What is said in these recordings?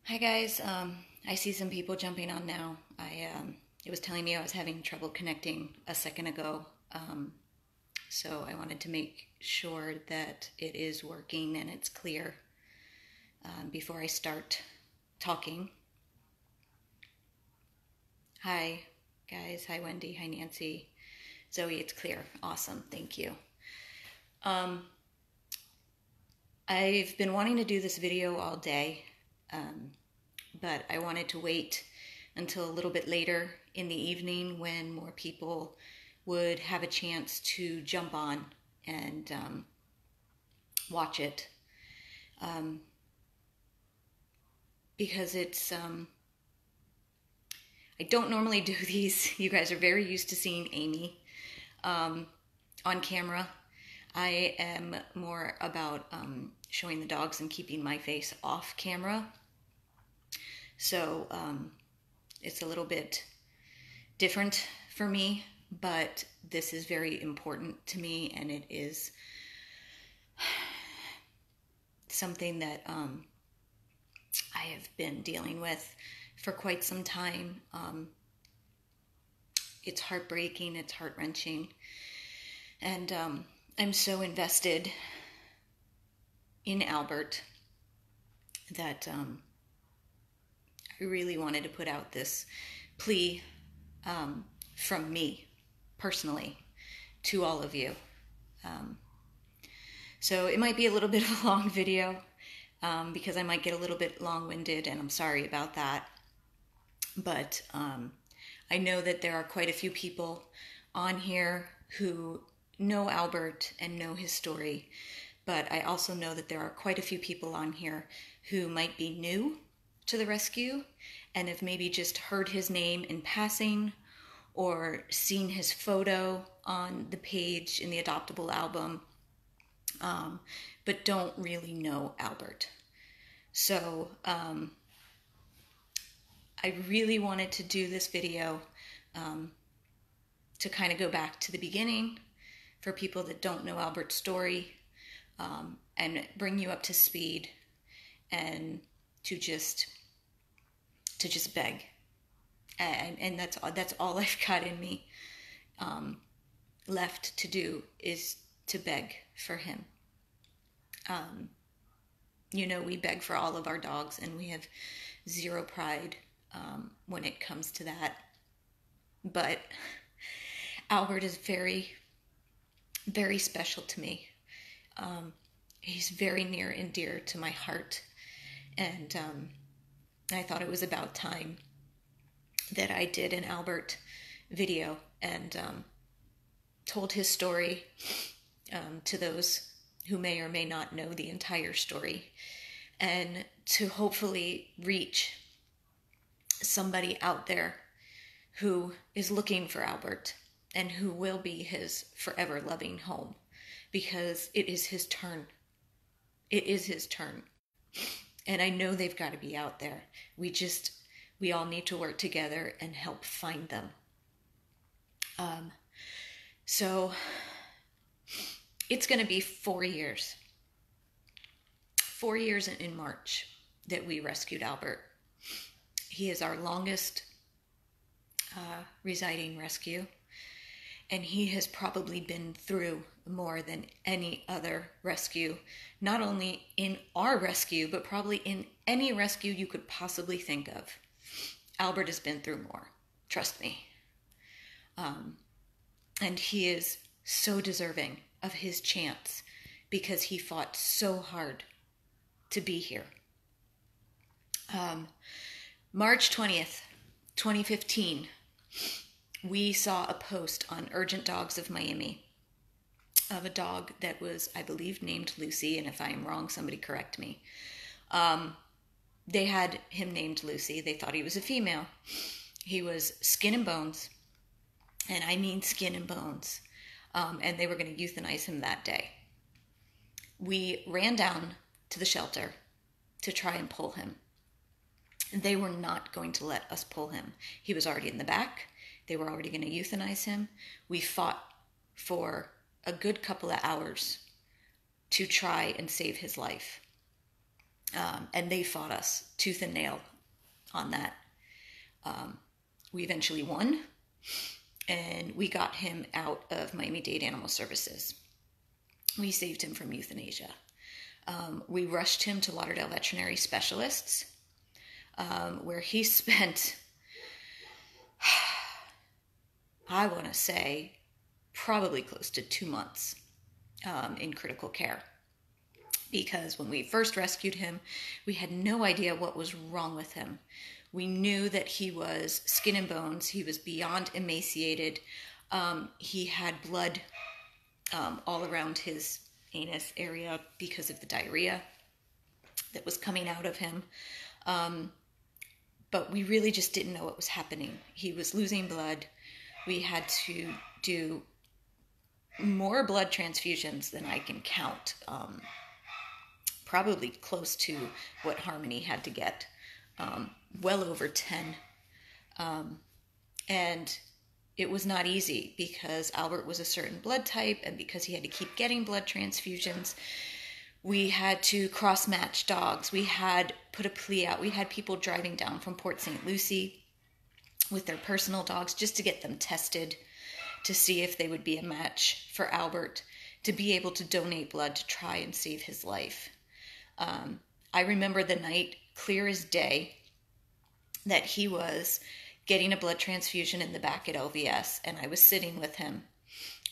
Hi guys, I see some people jumping on now. It was telling me I was having trouble connecting a second ago, so I wanted to make sure that it is working and it's clear before I start talking. Hi guys, hi Wendy, hi Nancy, Zoe. It's clear, awesome, thank you. I've been wanting to do this video all day. But I wanted to wait until a little bit later in the evening when more people would have a chance to jump on and watch it. Because I don't normally do these. You guys are very used to seeing Amy on camera. I am more about showing the dogs and keeping my face off camera. So it's a little bit different for me, but this is very important to me, and it is something that I have been dealing with for quite some time. It's heartbreaking, it's heart-wrenching, and I'm so invested in Albert that I really wanted to put out this plea from me personally to all of you. So it might be a little bit of a long video because I might get a little bit long-winded, and I'm sorry about that. But I know that there are quite a few people on here who know Albert and know his story, but I also know that there are quite a few people on here who might be new to the rescue and have maybe just heard his name in passing or seen his photo on the page in the adoptable album, but don't really know Albert. So I really wanted to do this video to kind of go back to the beginning for people that don't know Albert's story, and bring you up to speed and to just beg, and that's all I've got in me left to do, is to beg for him. We beg for all of our dogs, and we have zero pride when it comes to that. But Albert is very, very special to me. He's very near and dear to my heart, and I thought it was about time that I did an Albert video and told his story to those who may or may not know the entire story, and to hopefully reach somebody out there who is looking for Albert and who will be his forever loving home, because it is his turn. It is his turn. And I know they've got to be out there. We all need to work together and help find them. So it's going to be 4 years. 4 years in March that we rescued Albert. He is our longest residing rescue, and he has probably been through more than any other rescue, not only in our rescue, but probably in any rescue you could possibly think of. Albert has been through more, trust me. And he is so deserving of his chance because he fought so hard to be here. March 20th, 2015, we saw a post on Urgent Dogs of Miami of a dog that was, I believe, named Lucy, and if I am wrong, somebody correct me. They had him named Lucy. They thought he was a female. He was skin and bones, and I mean skin and bones, and they were going to euthanize him that day. We ran down to the shelter to try and pull him. They were not going to let us pull him. He was already in the back. They were already going to euthanize him. We fought for a good couple of hours to try and save his life. And they fought us tooth and nail on that. We eventually won, and we got him out of Miami-Dade Animal Services. We saved him from euthanasia. We rushed him to Lauderdale Veterinary Specialists, where he spent, I want to say, probably close to 2 months in critical care. Because when we first rescued him, we had no idea what was wrong with him. We knew that he was skin and bones. He was beyond emaciated. He had blood all around his anus area because of the diarrhea that was coming out of him. But we really just didn't know what was happening. He was losing blood. We had to do more blood transfusions than I can count. Probably close to what Harmony had to get, well over 10. And it was not easy because Albert was a certain blood type, and because he had to keep getting blood transfusions, we had to cross-match dogs. We had put a plea out. We had people driving down from Port St. Lucie with their personal dogs just to get them tested to see if they would be a match for Albert, to be able to donate blood to try and save his life. I remember the night clear as day that he was getting a blood transfusion in the back at LVS, and I was sitting with him,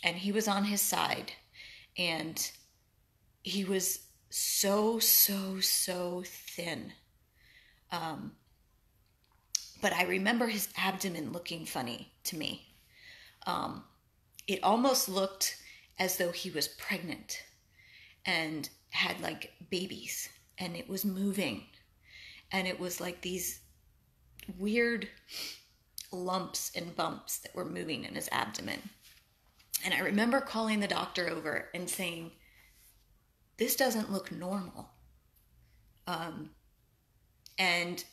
and he was on his side, and he was so thin. But I remember his abdomen looking funny to me. It almost looked as though he was pregnant and had like babies, and it was moving, and it was like these weird lumps and bumps that were moving in his abdomen. And I remember calling the doctor over and saying, this doesn't look normal. And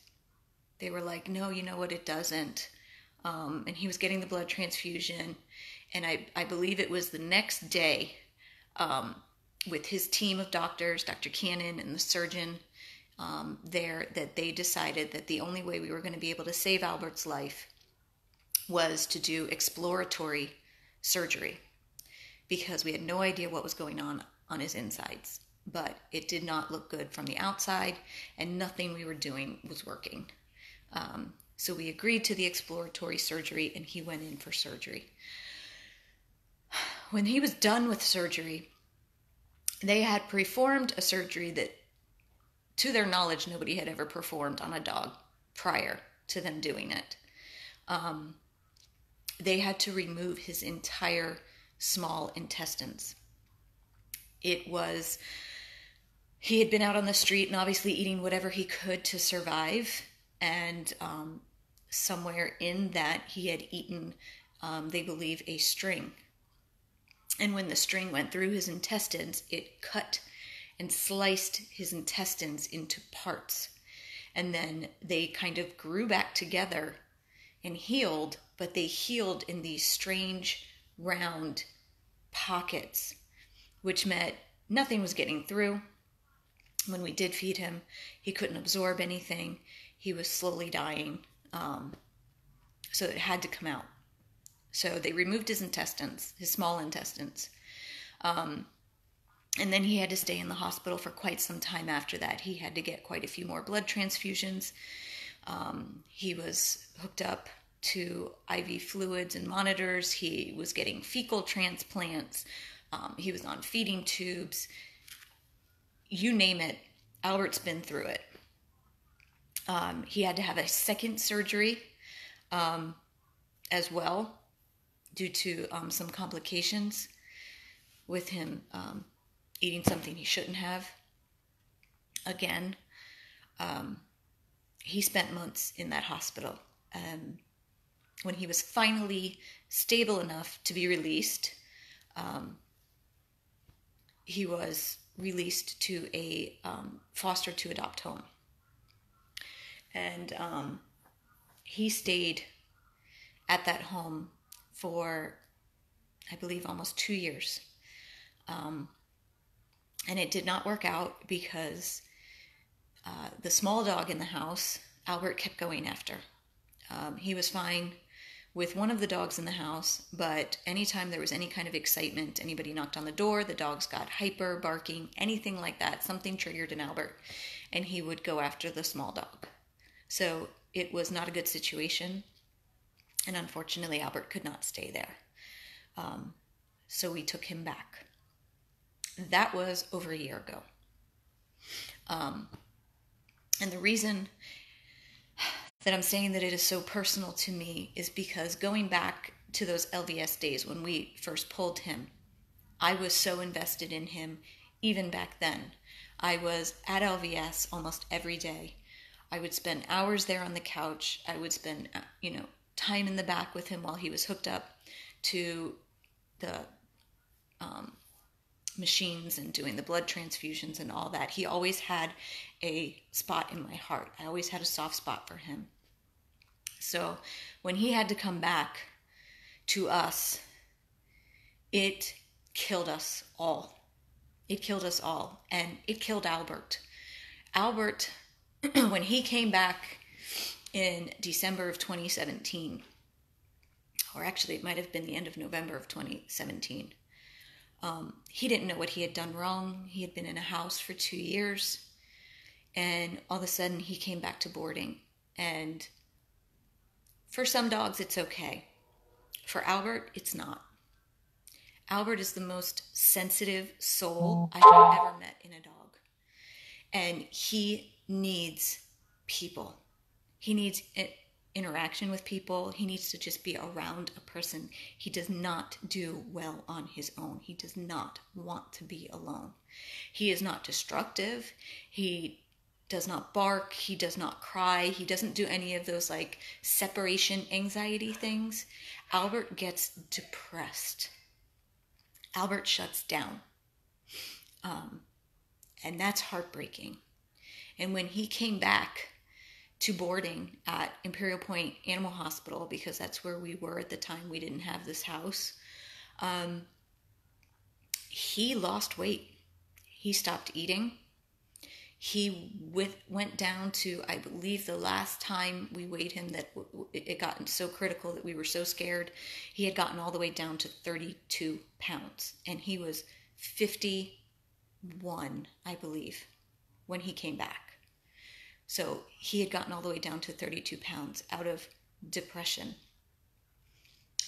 they were like, no, you know what, it doesn't. And he was getting the blood transfusion, and I believe it was the next day, with his team of doctors, Dr. Cannon and the surgeon there, that they decided that the only way we were going to be able to save Albert's life was to do exploratory surgery, because we had no idea what was going on his insides. But it did not look good from the outside, and nothing we were doing was working. So we agreed to the exploratory surgery, and he went in for surgery. When he was done with surgery, they had performed a surgery that, to their knowledge, nobody had ever performed on a dog prior to them doing it. They had to remove his entire small intestines. He had been out on the street and obviously eating whatever he could to survive. And somewhere in that, he had eaten, they believe, a string. And when the string went through his intestines, it cut and sliced his intestines into parts. And then they kind of grew back together and healed, but they healed in these strange round pockets, which meant nothing was getting through. When we did feed him, he couldn't absorb anything. He was slowly dying. So it had to come out. So they removed his intestines, his small intestines. And then he had to stay in the hospital for quite some time after that. He had to get quite a few more blood transfusions. He was hooked up to IV fluids and monitors. He was getting fecal transplants. He was on feeding tubes. You name it, Albert's been through it. He had to have a second surgery as well, due to some complications with him eating something he shouldn't have. Again, he spent months in that hospital. When he was finally stable enough to be released, he was released to a foster to adopt home. And he stayed at that home for, I believe, almost 2 years. And it did not work out because The small dog in the house, Albert kept going after. He was fine with one of the dogs in the house, but anytime there was any kind of excitement, anybody knocked on the door, the dogs got hyper, barking, anything like that, something triggered in Albert, and he would go after the small dog. So it was not a good situation, and unfortunately Albert could not stay there. So we took him back. That was over a year ago. And the reason that I'm saying that it is so personal to me is because going back to those LVS days when we first pulled him, I was so invested in him even back then. I was at LVS almost every day. I would spend hours there on the couch. I would spend, time in the back with him while he was hooked up to the machines and doing the blood transfusions and all that. He always had a spot in my heart. I always had a soft spot for him. So when he had to come back to us, it killed us all. It killed us all. And it killed Albert. Albert, when he came back in December of 2017, or actually it might have been the end of November of 2017, he didn't know what he had done wrong. He had been in a house for 2 years, and all of a sudden he came back to boarding. And for some dogs, it's okay. For Albert, it's not. Albert is the most sensitive soul I have ever met in a dog. And he needs people. He needs interaction with people. He needs to just be around a person. He does not do well on his own. He does not want to be alone. He is not destructive. He does not bark. He does not cry. He doesn't do any of those like separation anxiety things. Albert gets depressed. Albert shuts down. And that's heartbreaking. And when he came back to boarding at Imperial Point Animal Hospital, because that's where we were at the time, we didn't have this house, he lost weight. He stopped eating. He went down to, I believe the last time we weighed him, that it got so critical that we were so scared, he had gotten all the way down to 32 pounds. And he was 51, I believe, when he came back. So he had gotten all the way down to 32 pounds out of depression.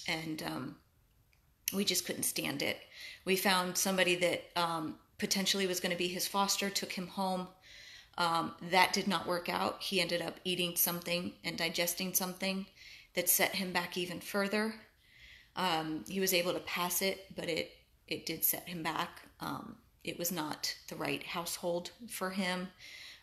And we just couldn't stand it. We found somebody that potentially was going to be his foster, took him home. That did not work out. He ended up eating something and digesting something that set him back even further. He was able to pass it, but it did set him back. It was not the right household for him.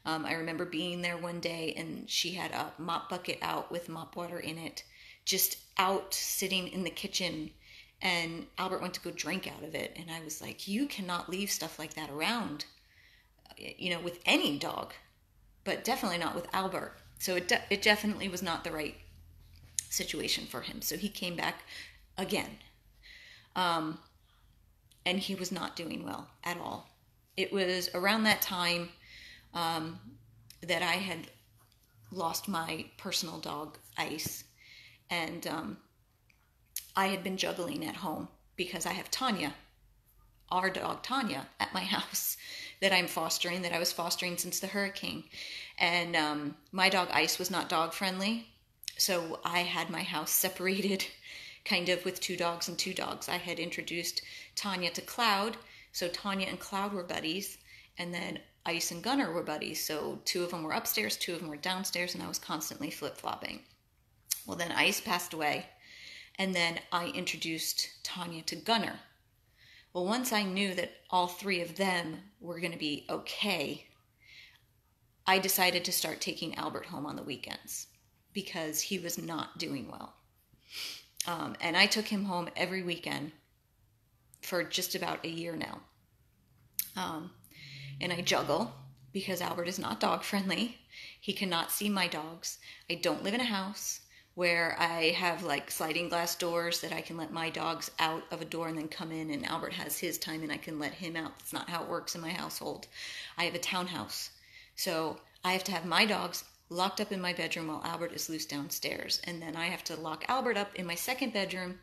I remember being there one day and she had a mop bucket out with mop water in it, just out sitting in the kitchen, and Albert went to go drink out of it. And I was like, you cannot leave stuff like that around, with any dog, but definitely not with Albert. So it definitely was not the right situation for him. So he came back again. And he was not doing well at all. It was around that time that I had lost my personal dog, Ice, and I had been juggling at home because I have Tanya, our dog Tanya, at my house that I was fostering since the hurricane. And my dog Ice was not dog friendly, so I had my house separated kind of with 2 dogs and 2 dogs. I had introduced Tanya to Cloud, so Tanya and Cloud were buddies, and then Ice and Gunner were buddies, so 2 of them were upstairs, 2 of them were downstairs, and I was constantly flip-flopping. Well, then Ice passed away, and then I introduced Tanya to Gunner. Well, once I knew that all 3 of them were going to be okay, I decided to start taking Albert home on the weekends because he was not doing well. And I took him home every weekend for just about a year now. And I juggle because Albert is not dog friendly. He cannot see my dogs. I don't live in a house where I have like sliding glass doors that I can let my dogs out of a door and then come in, and Albert has his time and I can let him out. That's not how it works in my household. I have a townhouse. So I have to have my dogs locked up in my bedroom while Albert is loose downstairs. And then I have to lock Albert up in my second bedroom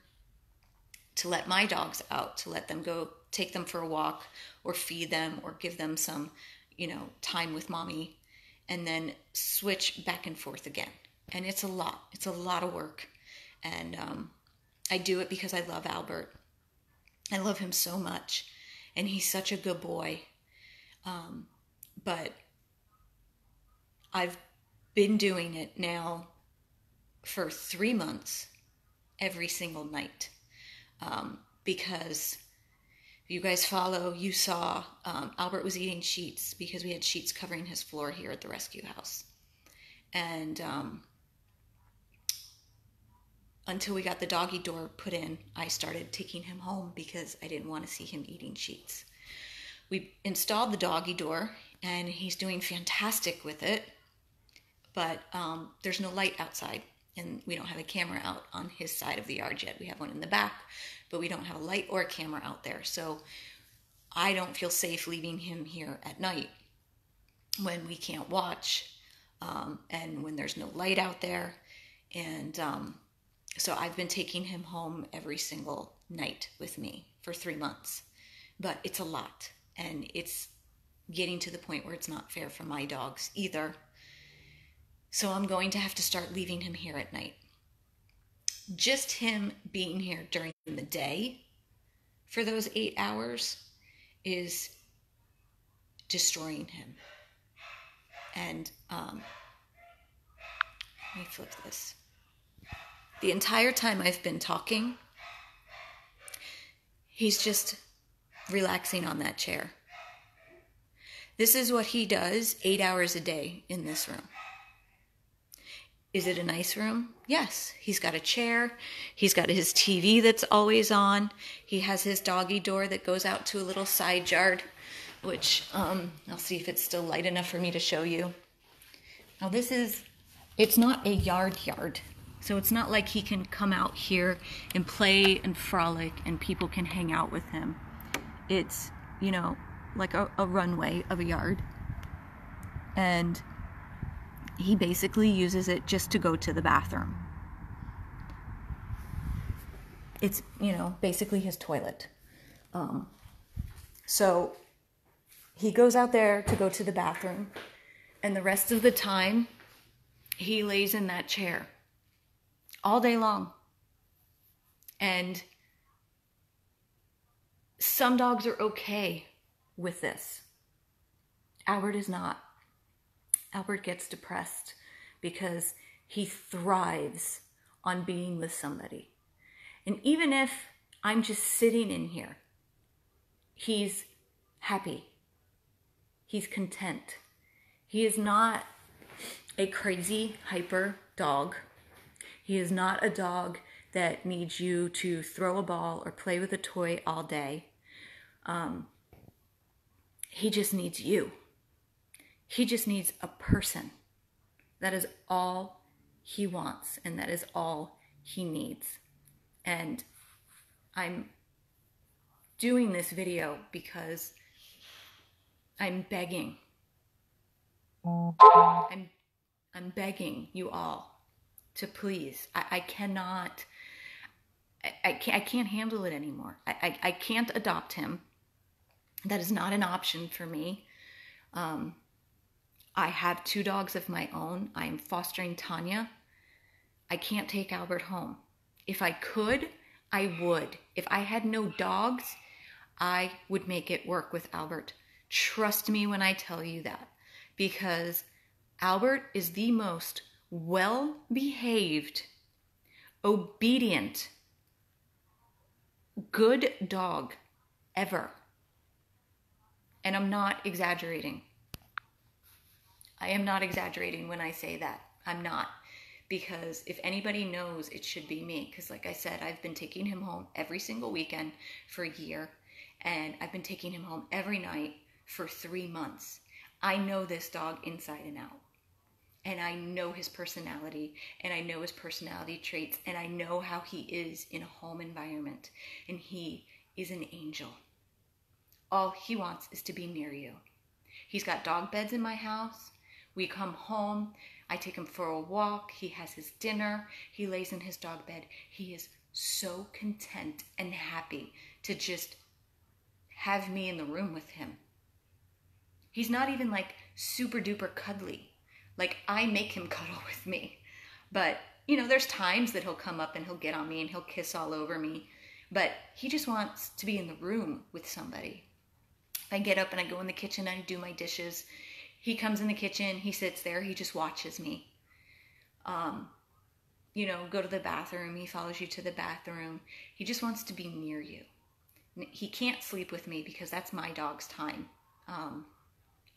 to let my dogs out, to let them go, take them for a walk or feed them or give them some, time with mommy, and then switch back and forth again. And it's a lot. It's a lot of work. And I do it because I love Albert. I love him so much. And he's such a good boy. But I've been doing it now for 3 months every single night. Because you guys follow, you saw Albert was eating sheets because we had sheets covering his floor here at the rescue house. And until we got the doggy door put in, I started taking him home because I didn't want to see him eating sheets. We installed the doggy door and he's doing fantastic with it, but there's no light outside and we don't have a camera out on his side of the yard yet. We have one in the back, but we don't have a light or a camera out there. So I don't feel safe leaving him here at night when we can't watch and when there's no light out there. And so I've been taking him home every single night with me for 3 months. But it's a lot. And it's getting to the point where it's not fair for my dogs either. So I'm going to have to start leaving him here at night. Just him being here during the day for those 8 hours is destroying him. And let me flip this. The entire time I've been talking, he's just relaxing on that chair. This is what he does 8 hours a day in this room. Is it a nice room? Yes. He's got a chair. He's got his TV that's always on. He has his doggy door that goes out to a little side yard, which I'll see if it's still light enough for me to show you. Now it's not a yard. So it's not like he can come out here and play and frolic and people can hang out with him. It's, like a runway of a yard. And he basically uses it just to go to the bathroom. It's, basically his toilet. So he goes out there to go to the bathroom, and the rest of the time, he lays in that chair all day long. And some dogs are okay with this. Albert is not. Albert gets depressed because he thrives on being with somebody. And even if I'm just sitting in here, he's happy. He's content. He is not a crazy, hyper dog. He is not a dog that needs you to throw a ball or play with a toy all day. He just needs you. He just needs a person. That is all he wants, and that is all he needs. And I'm doing this video because I'm begging. I'm begging you all to please. I cannot. I can't handle it anymore. I can't adopt him. That is not an option for me. I have 2 dogs of my own. I am fostering Tanya. I can't take Albert home. If I could, I would. If I had no dogs, I would make it work with Albert. Trust me when I tell you that. Because Albert is the most well-behaved, obedient, good dog ever. And I'm not exaggerating. I am not exaggerating when I say that. I'm not. Because if anybody knows, it should be me. Because like I said, I've been taking him home every single weekend for a year. And I've been taking him home every night for 3 months. I know this dog inside and out. And I know his personality. And I know his personality traits. And I know how he is in a home environment. And he is an angel. All he wants is to be near you. He's got dog beds in my house. We come home. I take him for a walk. He has his dinner. He lays in his dog bed. He is so content and happy to just have me in the room with him. He's not even like super duper cuddly. Like, I make him cuddle with me. But, you know, there's times that he'll come up and he'll get on me and he'll kiss all over me. But he just wants to be in the room with somebody. If I get up and I go in the kitchen and I do my dishes, he comes in the kitchen, he sits there, he just watches me. You know, go to the bathroom, he follows you to the bathroom. He just wants to be near you. He can't sleep with me because that's my dog's time.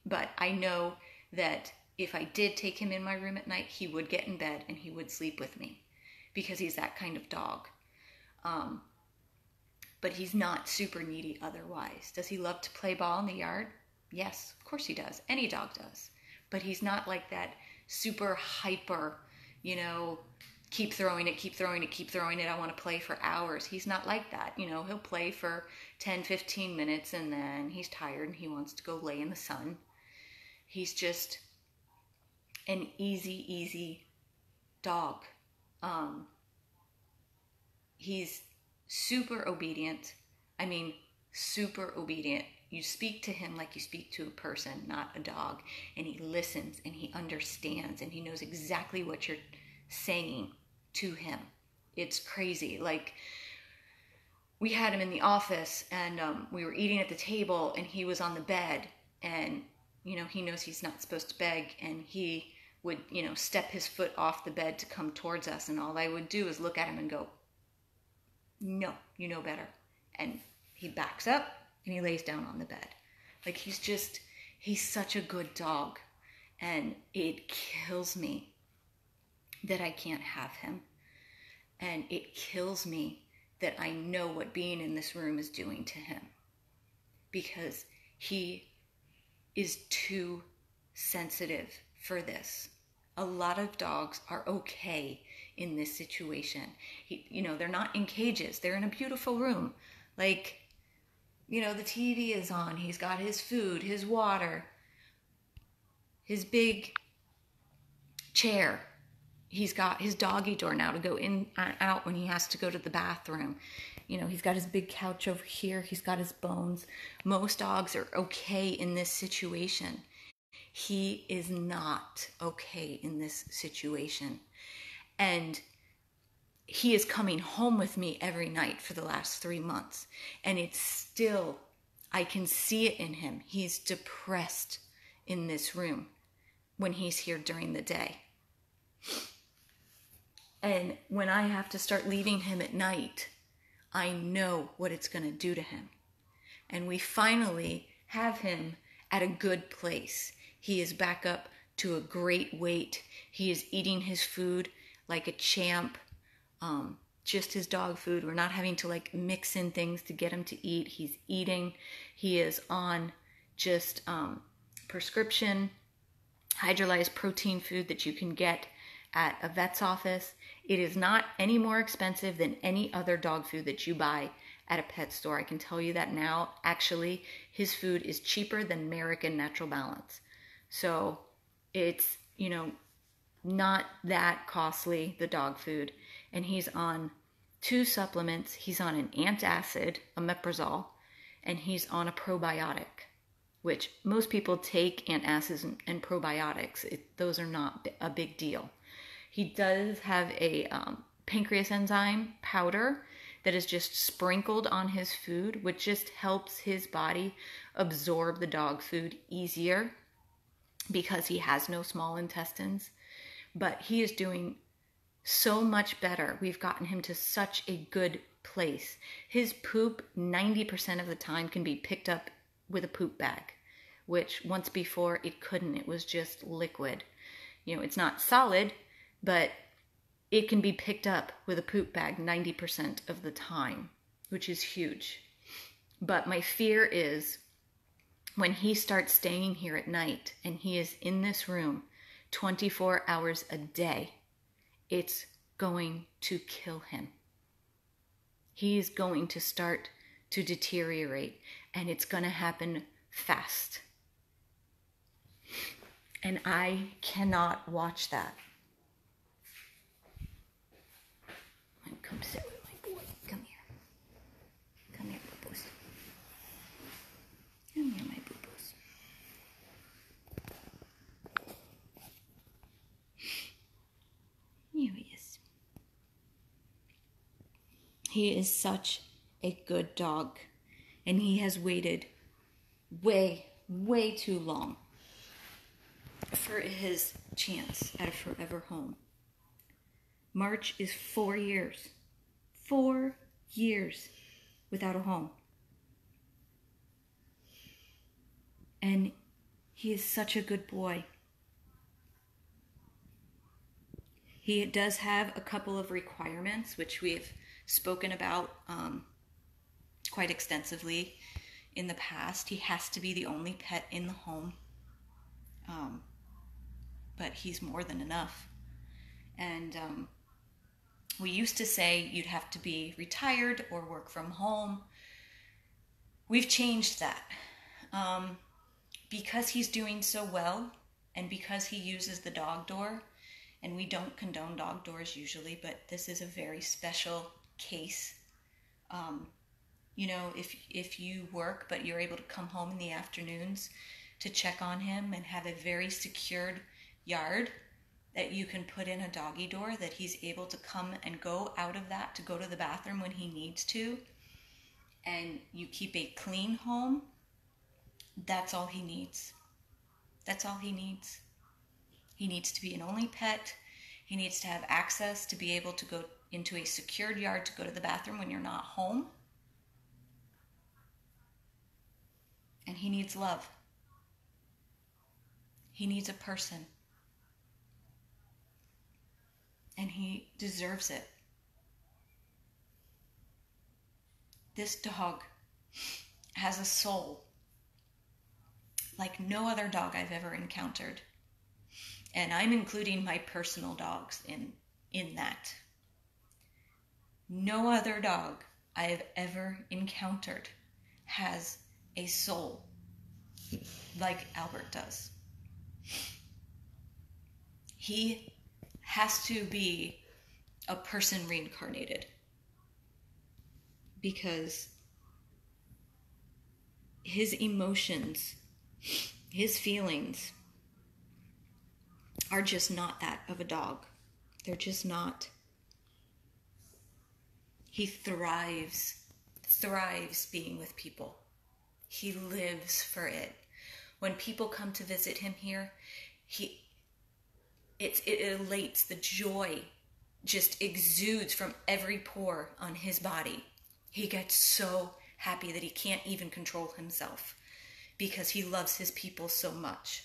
But I know that if I did take him in my room at night, he would get in bed and he would sleep with me because he's that kind of dog. But he's not super needy otherwise. Does he love to play ball in the yard? Yes, of course he does. Any dog does. But he's not like that super hyper, you know, keep throwing it, keep throwing it, keep throwing it. I want to play for hours. He's not like that. You know, he'll play for 10, 15 minutes and then he's tired and he wants to go lay in the sun. He's just an easy dog. He's super obedient. I mean, super obedient. You speak to him like you speak to a person, not a dog. And he listens and he understands and he knows exactly what you're saying to him. It's crazy. Like, we had him in the office and we were eating at the table and he was on the bed and, you know, he knows he's not supposed to beg and he would, you know, step his foot off the bed to come towards us, and all I would do is look at him and go, no, you know better. And he backs up and he lays down on the bed. Like, he's such a good dog. And it kills me that I can't have him. And it kills me that I know what being in this room is doing to him. Because he is too sensitive for this. A lot of dogs are okay in this situation. You know, they're not in cages. They're in a beautiful room. Like, you know, the TV is on. He's got his food, his water, his big chair. He's got his doggy door now to go in and out when he has to go to the bathroom. You know, he's got his big couch over here. He's got his bones. Most dogs are okay in this situation. He is not okay in this situation. And he is coming home with me every night for the last 3 months. And it's still, I can see it in him. He's depressed in this room when he's here during the day. And when I have to start leaving him at night, I know what it's going to do to him. And we finally have him at a good place. He is back up to a great weight. He is eating his food like a champ. Just his dog food. We're not having to like mix in things to get him to eat. He's eating. He is on just prescription hydrolyzed protein food that you can get at a vet's office. It is not any more expensive than any other dog food that you buy at a pet store. I can tell you that now. Actually, his food is cheaper than American Natural Balance. So it's, you know, not that costly, the dog food. And he's on 2 supplements. He's on an antacid, omeprazole, and he's on a probiotic, which most people take antacids and probiotics. Those are not a big deal. He does have a pancreas enzyme powder that is just sprinkled on his food, which just helps his body absorb the dog food easier because he has no small intestines. But he is doing so much better. We've gotten him to such a good place. His poop, 90% of the time, can be picked up with a poop bag, which once before it couldn't. It was just liquid. You know, it's not solid, but it can be picked up with a poop bag 90% of the time, which is huge. But my fear is when he starts staying here at night and he is in this room 24 hours a day, it's going to kill him. He's going to start to deteriorate, and it's going to happen fast. And I cannot watch that. Come sit with my boy. Come here. Come here, boo-boos. Come here, my boo-boos. Here he is. He is such a good dog. And he has waited way, way too long for his chance at a forever home. March is 4 years. 4 years without a home. And he is such a good boy. He does have a couple of requirements, which we've spoken about quite extensively in the past. He has to be the only pet in the home. But he's more than enough. And we used to say you'd have to be retired or work from home. We've changed that. Because he's doing so well, and because he uses the dog door, and we don't condone dog doors usually, but this is a very special case. You know, if you work but you're able to come home in the afternoons to check on him and have a very secured yard that you can put in a doggy door, that he's able to come and go out of that to go to the bathroom when he needs to, and you keep a clean home, that's all he needs. That's all he needs. He needs to be an only pet. He needs to have access to be able to go into a secured yard to go to the bathroom when you're not home. And he needs love. He needs a person. And he deserves it. This dog has a soul like no other dog I've ever encountered. And I'm including my personal dogs in that. No other dog I have ever encountered has a soul like Albert does. He has to be a person reincarnated, because his emotions, his feelings are just not that of a dog. They're just not. He thrives being with people. He lives for it. When people come to visit him here, it elates. The joy just exudes from every pore on his body. He gets so happy that he can't even control himself because he loves his people so much.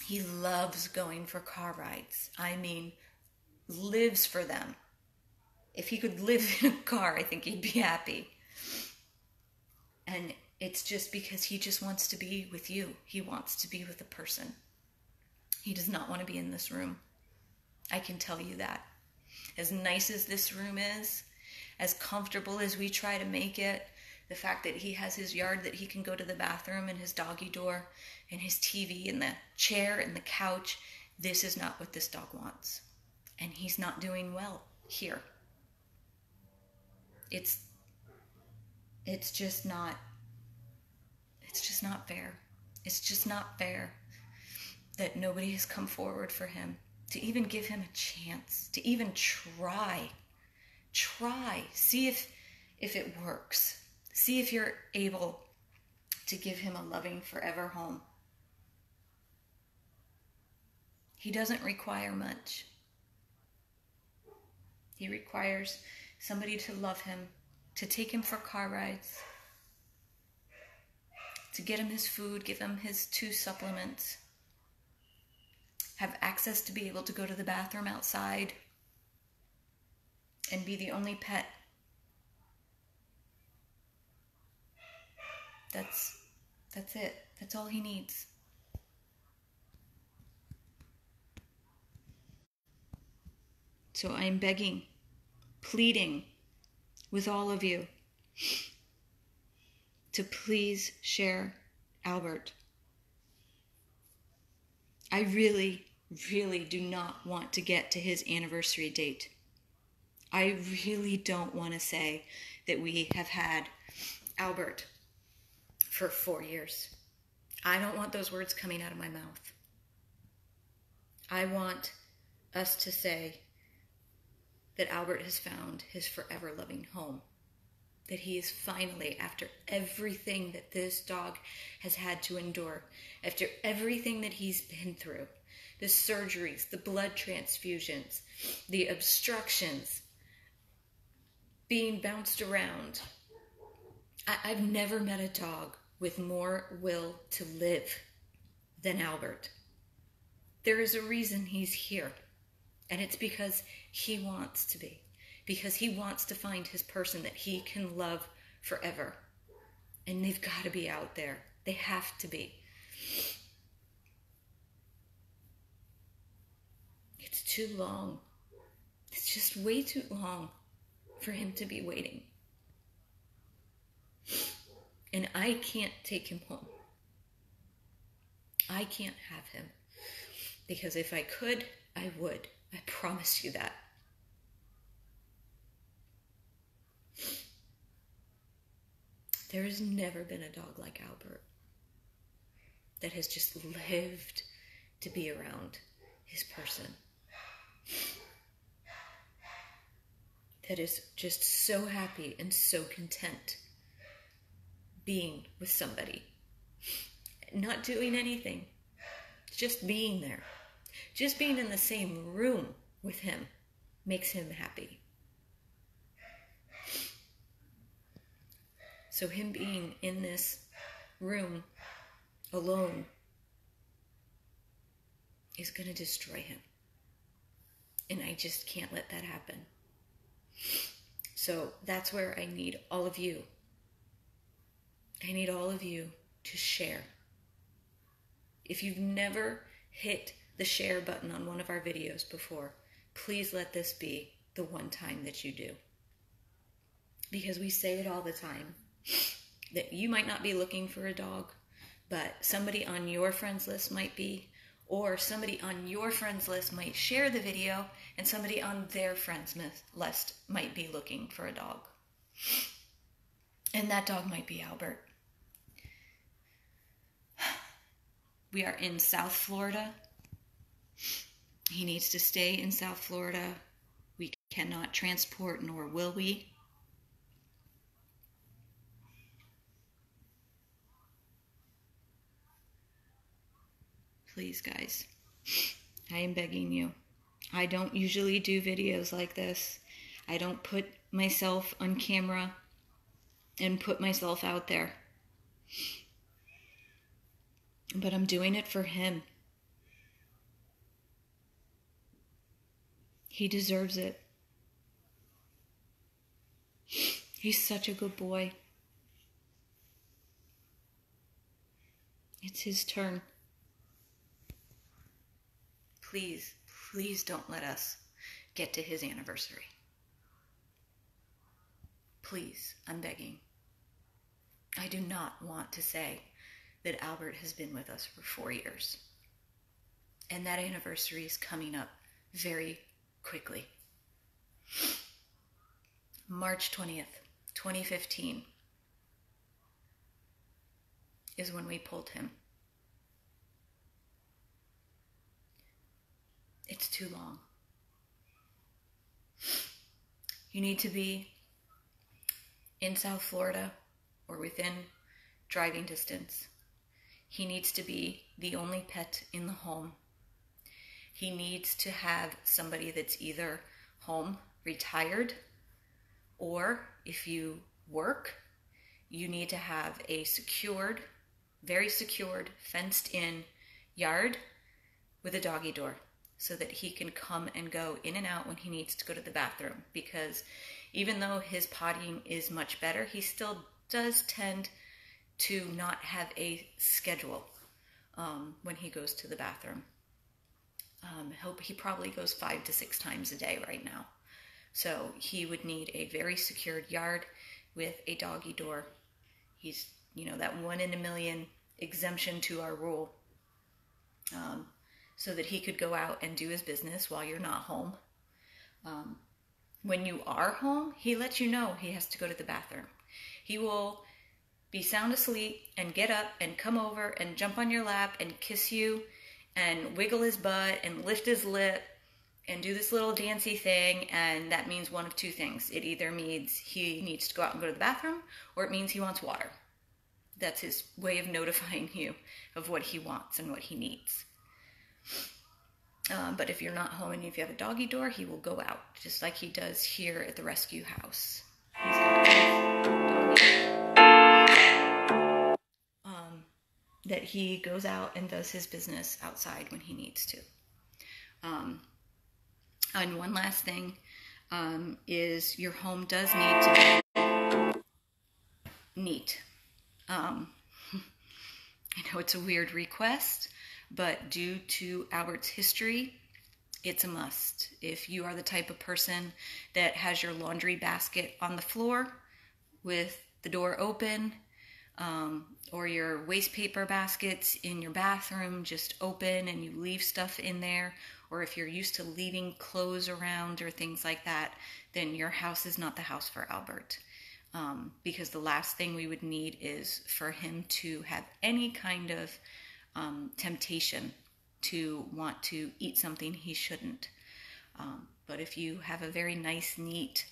He loves going for car rides. I mean, lives for them. If he could live in a car, I think he'd be happy. And it's just because he just wants to be with you. He wants to be with a person. He does not want to be in this room. I can tell you that. As nice as this room is, as comfortable as we try to make it, the fact that he has his yard that he can go to the bathroom and his doggy door and his TV and the chair and the couch, this is not what this dog wants. And he's not doing well here. It's just not fair. It's just not fair that nobody has come forward for him to even give him a chance, to even try, see if it works. See if you're able to give him a loving forever home. He doesn't require much. He requires somebody to love him, to take him for car rides, to get him his food, give him his 2 supplements, have access to be able to go to the bathroom outside, and be the only pet. That's it. That's all he needs. So I'm begging, pleading with all of you to please share Albert. I really, really do not want to get to his anniversary date. I really don't want to say that we have had Albert for 4 years. I don't want those words coming out of my mouth. I want us to say that Albert has found his forever loving home. That he is finally, after everything that this dog has had to endure, after everything that he's been through, the surgeries, the blood transfusions, the obstructions, being bounced around. I've never met a dog with more will to live than Albert. There is a reason he's here, and it's because he wants to be. Because he wants to find his person that he can love forever. And they've got to be out there. They have to be. It's too long. It's just way too long for him to be waiting. And I can't take him home. I can't have him. Because if I could, I would. I promise you that. There has never been a dog like Albert that has just lived to be around his person. That is just so happy and so content being with somebody. Not doing anything. Just being there. Just being in the same room with him makes him happy. So him being in this room alone is going to destroy him. And I just can't let that happen. So that's where I need all of you. I need all of you to share. If you've never hit the share button on one of our videos before, please let this be the one time that you do. Because we say it all the time. That you might not be looking for a dog, but somebody on your friends list might be, or somebody on your friends list might share the video, and somebody on their friends list might be looking for a dog. And that dog might be Albert. We are in South Florida. He needs to stay in South Florida. We cannot transport, nor will we. Please, guys, I am begging you. I don't usually do videos like this. I don't put myself on camera and put myself out there. But I'm doing it for him. He deserves it. He's such a good boy. It's his turn. Please, please don't let us get to his anniversary. Please, I'm begging. I do not want to say that Albert has been with us for 4 years. And that anniversary is coming up very quickly. March 20th, 2015 is when we pulled him. It's too long. You need to be in South Florida or within driving distance. He needs to be the only pet in the home. He needs to have somebody that's either home, retired, or if you work, you need to have a secured, very secured, fenced-in yard with a doggy door, so that he can come and go in and out when he needs to go to the bathroom. Because even though his pottying is much better, he still does tend to not have a schedule when he goes to the bathroom. He probably goes 5 to 6 times a day right now. So he would need a very secured yard with a doggy door. He's, that 1 in a million exemption to our rule. so that he could go out and do his business while you're not home. When you are home, he lets you know he has to go to the bathroom. He will be sound asleep and get up and come over and jump on your lap and kiss you and wiggle his butt and lift his lip and do this little dancey thing, and that means one of two things. It either means he needs to go out and go to the bathroom, or it means he wants water. That's his way of notifying you of what he wants and what he needs. But if you're not home and if you have a doggy door, he will go out, just like he does here at the rescue house. He's got that he goes out and does his business outside when he needs to. And one last thing is your home does need to be neat. I know it's a weird request, but due to Albert's history, it's a must. If you are the type of person that has your laundry basket on the floor with the door open, or your waste paper baskets in your bathroom just open and you leave stuff in there, or if you're used to leaving clothes around or things like that, then your house is not the house for Albert. Because the last thing we would need is for him to have any kind of temptation to want to eat something he shouldn't. But if you have a very nice, neat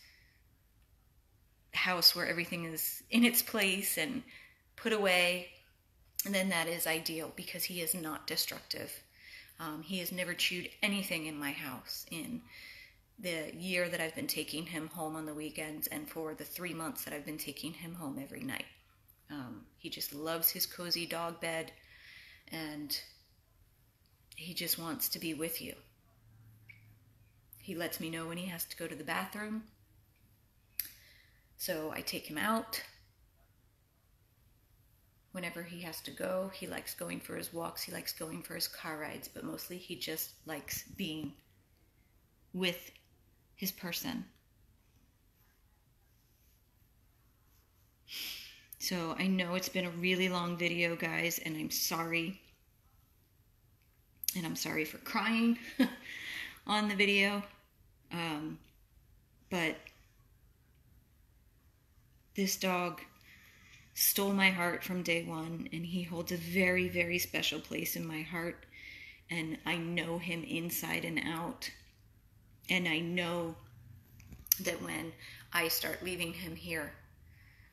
house where everything is in its place and put away, then that is ideal, because he is not destructive. He has never chewed anything in my house in the year that I've been taking him home on the weekends, and for the 3 months that I've been taking him home every night. He just loves his cozy dog bed, and he just wants to be with you. He lets me know when he has to go to the bathroom, so I take him out. Whenever he has to go, he likes going for his walks, he likes going for his car rides, but mostly he just likes being with his person. So I know it's been a really long video, guys, and I'm sorry. And I'm sorry for crying on the video. But this dog stole my heart from day one, and he holds a very, very special place in my heart, and I know him inside and out, and I know that when I start leaving him here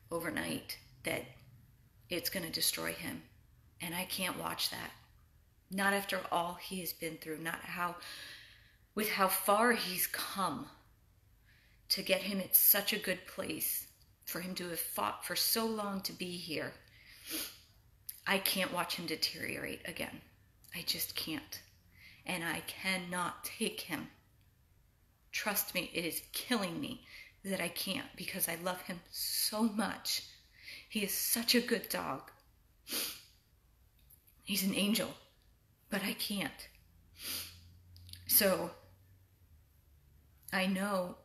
overnight, that it's going to destroy him, and I can't watch that. Not after all he has been through, not with how far he's come to get him at such a good place, for him to have fought for so long to be here. I can't watch him deteriorate again. I just can't. And I cannot take him. Trust me, it is killing me that I can't, because I love him so much. He is such a good dog. He's an angel, but I can't. So I know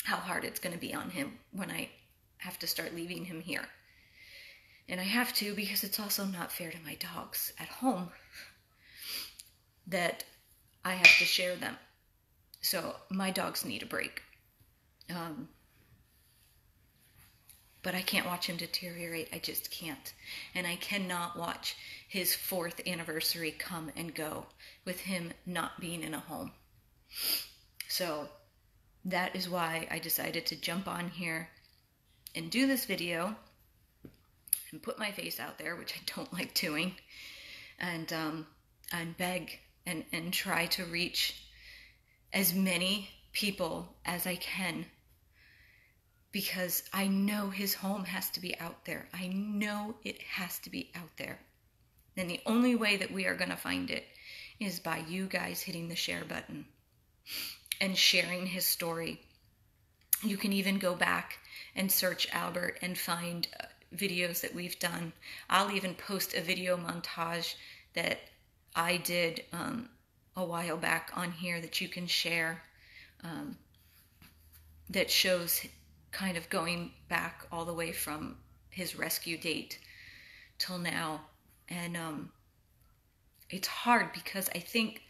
how hard it's going to be on him when I have to start leaving him here. And I have to, because it's also not fair to my dogs at home that I have to share them. So my dogs need a break. But I can't watch him deteriorate. I just can't. And I cannot watch his 4th anniversary come and go with him not being in a home. So that is why I decided to jump on here and do this video and put my face out there, which I don't like doing, and beg and try to reach as many people as I can, because I know his home has to be out there. I know it has to be out there. And the only way that we are going to find it is by you guys hitting the share button and sharing his story. You can even go back and search Albert and find videos that we've done. I'll even post a video montage that I did a while back on here that you can share, that shows kind of going back all the way from his rescue date till now. And It's hard because I think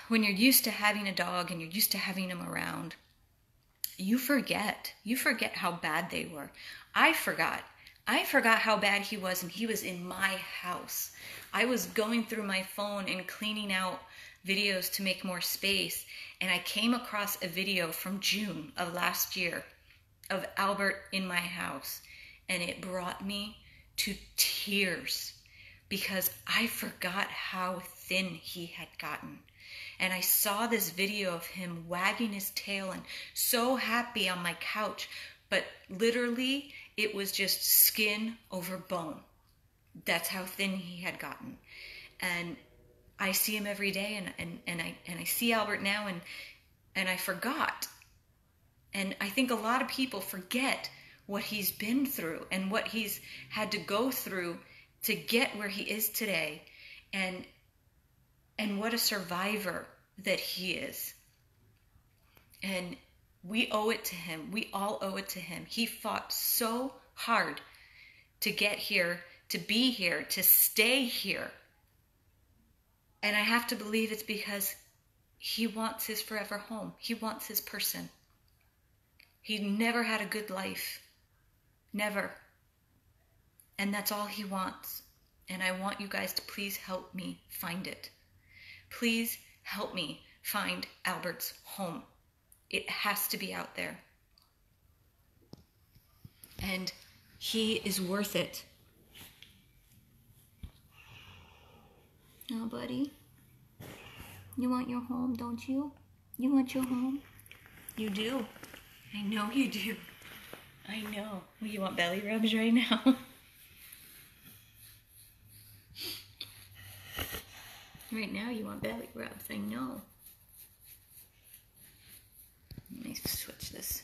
when you're used to having a dog and you're used to having him around, you forget how bad they were. I forgot how bad he was, and he was in my house. I was going through my phone and cleaning out videos to make more space, and I came across a video from June of last year of Albert in my house, and it brought me to tears because I forgot how thin he had gotten. And I saw this video of him wagging his tail and so happy on my couch, but literally it was just skin over bone. That's how thin he had gotten. And I see him every day, and I see Albert now, and I forgot. And I think a lot of people forget what he's been through and what he's had to go through to get where he is today, and what a survivor that he is. And we owe it to him. We all owe it to him. He fought so hard to get here, to be here, to stay here. And I have to believe it's because he wants his forever home. He wants his person. He never had a good life. Never. And that's all he wants. And I want you guys to please help me find it. Please help me find Albert's home. It has to be out there. And he is worth it. Oh, buddy. You want your home, don't you? You want your home? You do. I know you do. I know. Well, you want belly rubs right now? Right now you want belly rubs, I know. Let me switch this.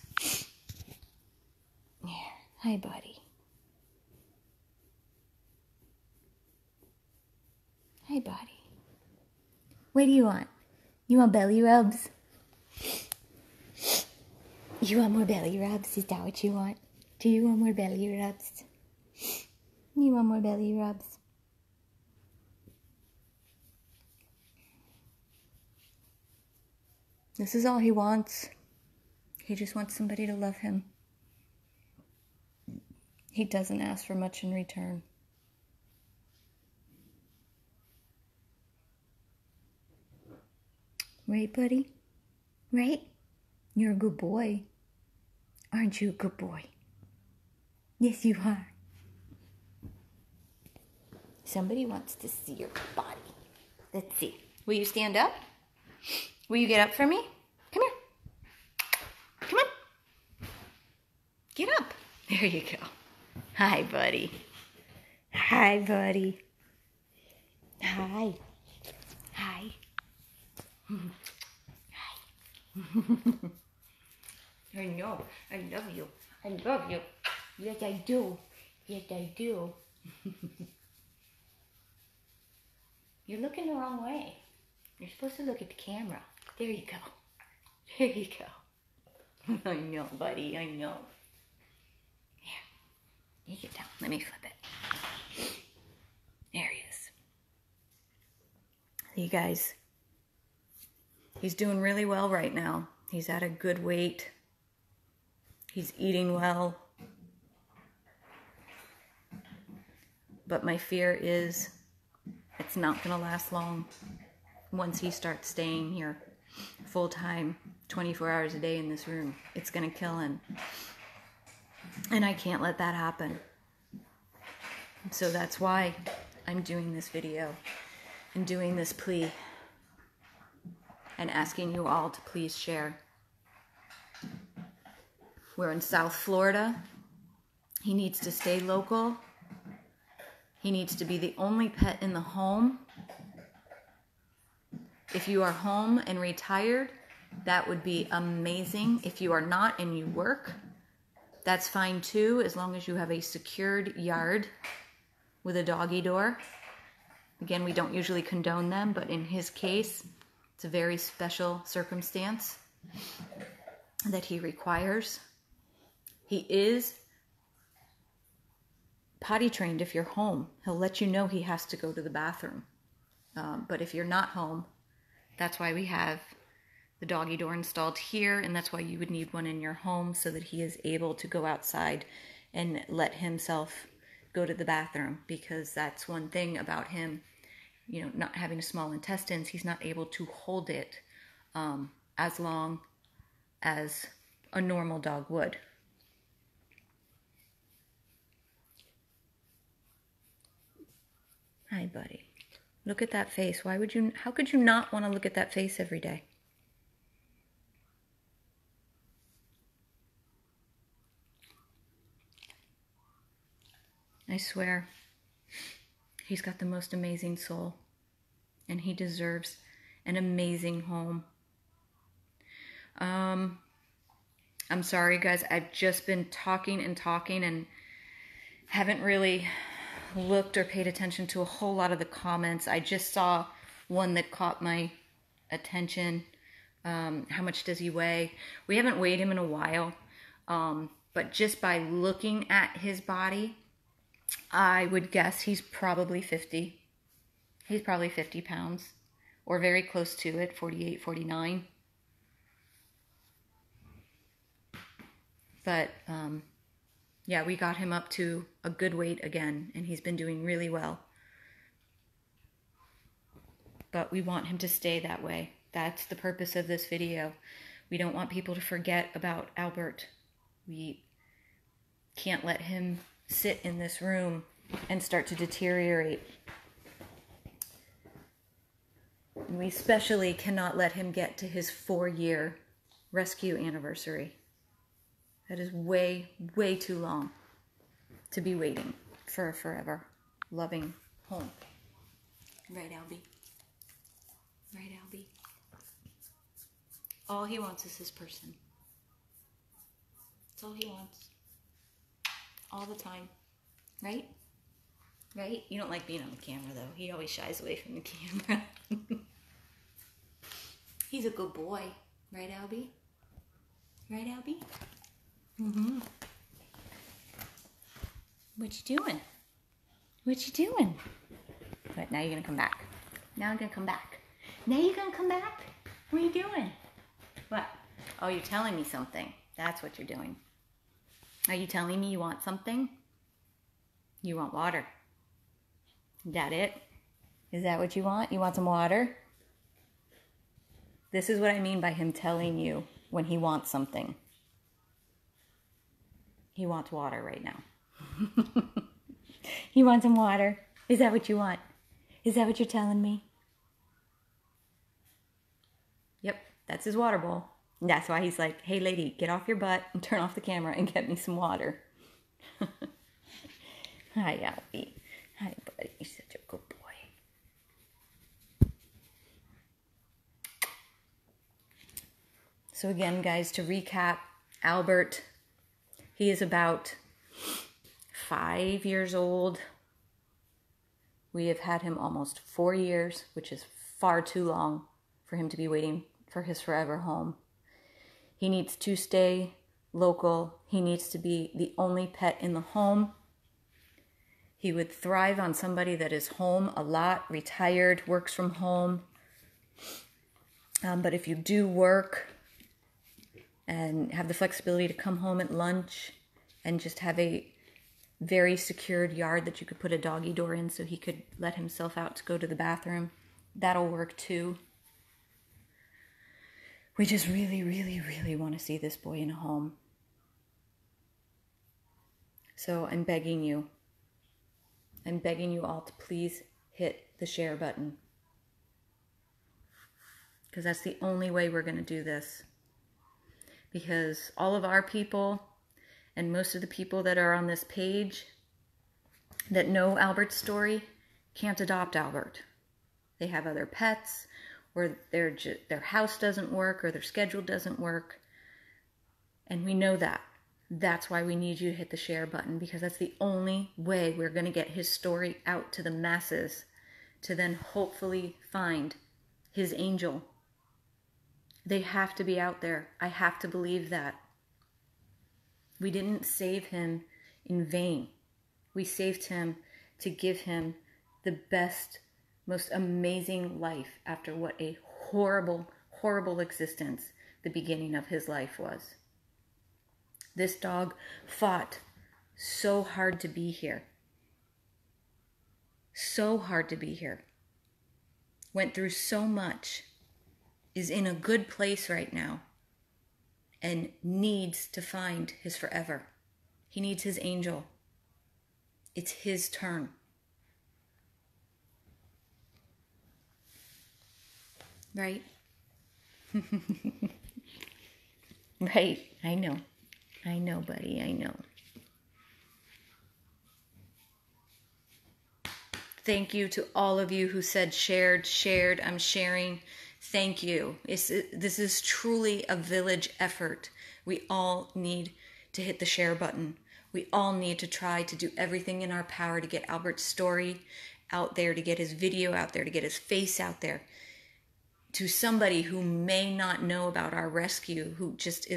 Here. Hi, buddy. Hi, buddy. What do you want? You want belly rubs? You want more belly rubs? Is that what you want? Do you want more belly rubs? You want more belly rubs? This is all he wants. He just wants somebody to love him. He doesn't ask for much in return. Right, buddy? Right? You're a good boy. Aren't you a good boy? Yes, you are. Somebody wants to see your body. Let's see. Will you stand up? Will you get up for me? Come here. Come on. Get up. There you go. Hi, buddy. Hi, buddy. Hi. Hi. Hi. I know. I love you. I love you. Yes, I do. Yes, I do. You're looking the wrong way. You're supposed to look at the camera. There you go. There you go. I know, buddy. I know. Here. You get down. Let me flip it. There he is. You guys, he's doing really well right now. He's at a good weight. He's eating well. But my fear is it's not going to last long once he starts staying here full time, 24 hours a day in this room. It's going to kill him. And I can't let that happen. So that's why I'm doing this video and doing this plea and asking you all to please share. We're in South Florida. He needs to stay local. He needs to be the only pet in the home. If you are home and retired, that would be amazing. If you are not and you work, that's fine too, as long as you have a secured yard with a doggy door. Again, we don't usually condone them, but in his case, it's a very special circumstance that he requires. He is potty trained if you're home. He'll let you know he has to go to the bathroom. But if you're not home, that's why we have the doggy door installed here, and that's why you would need one in your home so that he is able to go outside and let himself go to the bathroom, because that's one thing about him, you know, not having a small intestines. He's not able to hold it as long as a normal dog would. Hi, buddy. Look at that face. How could you not want to look at that face every day? I swear, he's got the most amazing soul, and he deserves an amazing home. I'm sorry, guys. I've just been talking and haven't really looked or paid attention to a whole lot of the comments. I just saw one that caught my attention. How much does he weigh? We haven't weighed him in a while, but just by looking at his body, I would guess he's probably 50. He's probably 50 pounds, or very close to it, 48, 49. But yeah, we got him up to a good weight again, and he's been doing really well. But we want him to stay that way. That's the purpose of this video. We don't want people to forget about Albert. We can't let him sit in this room and start to deteriorate. And we especially cannot let him get to his 4-year rescue anniversary. That is way, way too long to be waiting for a forever loving home. Right, Albie? Right, Albie? All he wants is his person. That's all he wants. All the time. Right? Right? You don't like being on the camera, though. He always shies away from the camera. He's a good boy. Right, Albie? Right, Albie? Mm-hmm. What you doing? What you doing? But now you're going to come back. Now I'm going to come back. Now you're going to come back? What are you doing? What? Oh, you're telling me something. That's what you're doing. Are you telling me you want something? You want water. Is that it? Is that what you want? You want some water? This is what I mean by him telling you when he wants something. He wants water right now. You want some water? Is that what you want? Is that what you're telling me? Yep, that's his water bowl. And that's why he's like, hey lady, get off your butt and turn off the camera and get me some water. Hi, Albie. Hi, buddy. You're such a good boy. So again, guys, to recap, Albert, he is about 5 years old. We have had him almost 4 years, which is far too long for him to be waiting for his forever home. He needs to stay local. He needs to be the only pet in the home. He would thrive on somebody that is home a lot, retired, works from home. But if you do work and have the flexibility to come home at lunch and just have a very secured yard that you could put a doggy door in so he could let himself out to go to the bathroom, that'll work too. We just really, really, really want to see this boy in a home. So I'm begging you all to please hit the share button, because that's the only way we're going to do this. Because all of our people and most of the people that are on this page that know Albert's story can't adopt Albert. They have other pets, or their house doesn't work, or their schedule doesn't work. And we know that. That's why we need you to hit the share button, because that's the only way we're going to get his story out to the masses, to then hopefully find his angel. They have to be out there. I have to believe that. We didn't save him in vain. We saved him to give him the best, most amazing life after what a horrible, horrible existence the beginning of his life was. This dog fought so hard to be here. So hard to be here. Went through so much. Is in a good place right now. And needs to find his forever. He needs his angel. It's his turn. Right? Right. I know. I know, buddy. I know. Thank you to all of you who said shared. I'm sharing. Thank you. This is truly a village effort. We all need to hit the share button. We all need to try to do everything in our power to get Albert's story out there, to get his video out there, to get his face out there. To somebody who may not know about our rescue, who just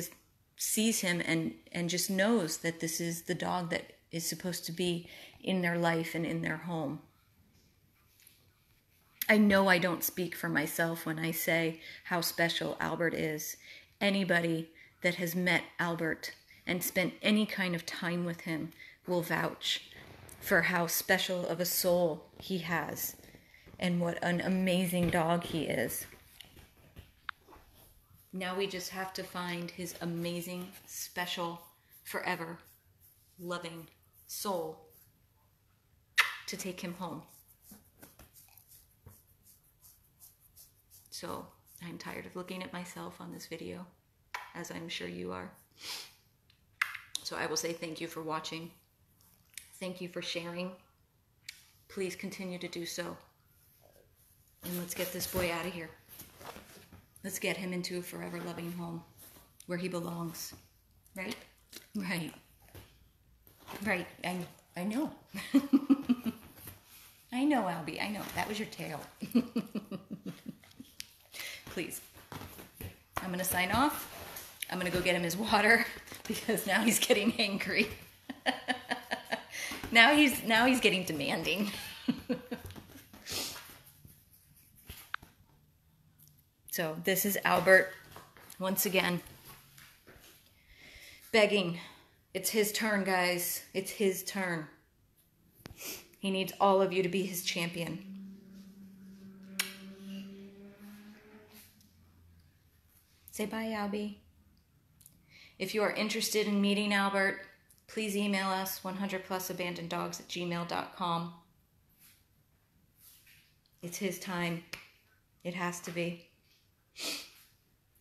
sees him and just knows that this is the dog that is supposed to be in their life and in their home. I know I don't speak for myself when I say how special Albert is. Anybody that has met Albert and spent any kind of time with him will vouch for how special of a soul he has and what an amazing dog he is. Now we just have to find his amazing, special, forever, loving soul to take him home. So I'm tired of looking at myself on this video, as I'm sure you are. So I will say thank you for watching. Thank you for sharing. Please continue to do so. And let's get this boy out of here. Let's get him into a forever loving home where he belongs. Right? Right. Right. I know. I know, Albie. I know. That was your tail. Please. I'm going to sign off. I'm going to go get him his water because now he's getting angry. Now he's getting demanding. So this is Albert once again begging. It's his turn, guys. It's his turn. He needs all of you to be his champion. Say bye, Albie. If you are interested in meeting Albert, please email us 100plusabandoneddogs@gmail.com. It's his time. It has to be.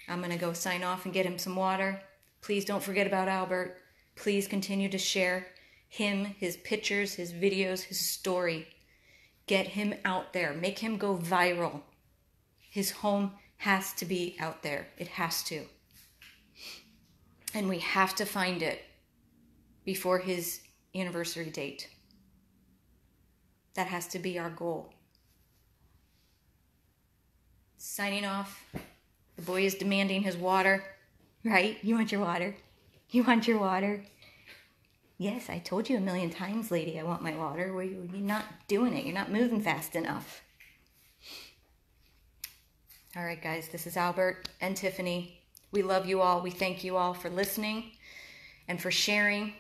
I'm going to go sign off and get him some water. Please don't forget about Albert. Please continue to share him, his pictures, his videos, his story. Get him out there. Make him go viral. His home has to be out there. It has to. And we have to find it before his anniversary date. That has to be our goal. Signing off. The boy is demanding his water. Right? You want your water? You want your water? Yes, I told you a million times, lady, I want my water. Well, you're not doing it. You're not moving fast enough. All right, guys, this is Albert and Tiffany. We love you all. We thank you all for listening and for sharing,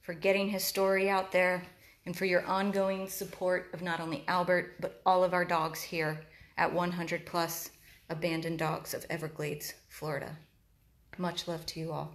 for getting his story out there, and for your ongoing support of not only Albert, but all of our dogs here at 100 Plus Abandoned Dogs of Everglades, Florida. Much love to you all.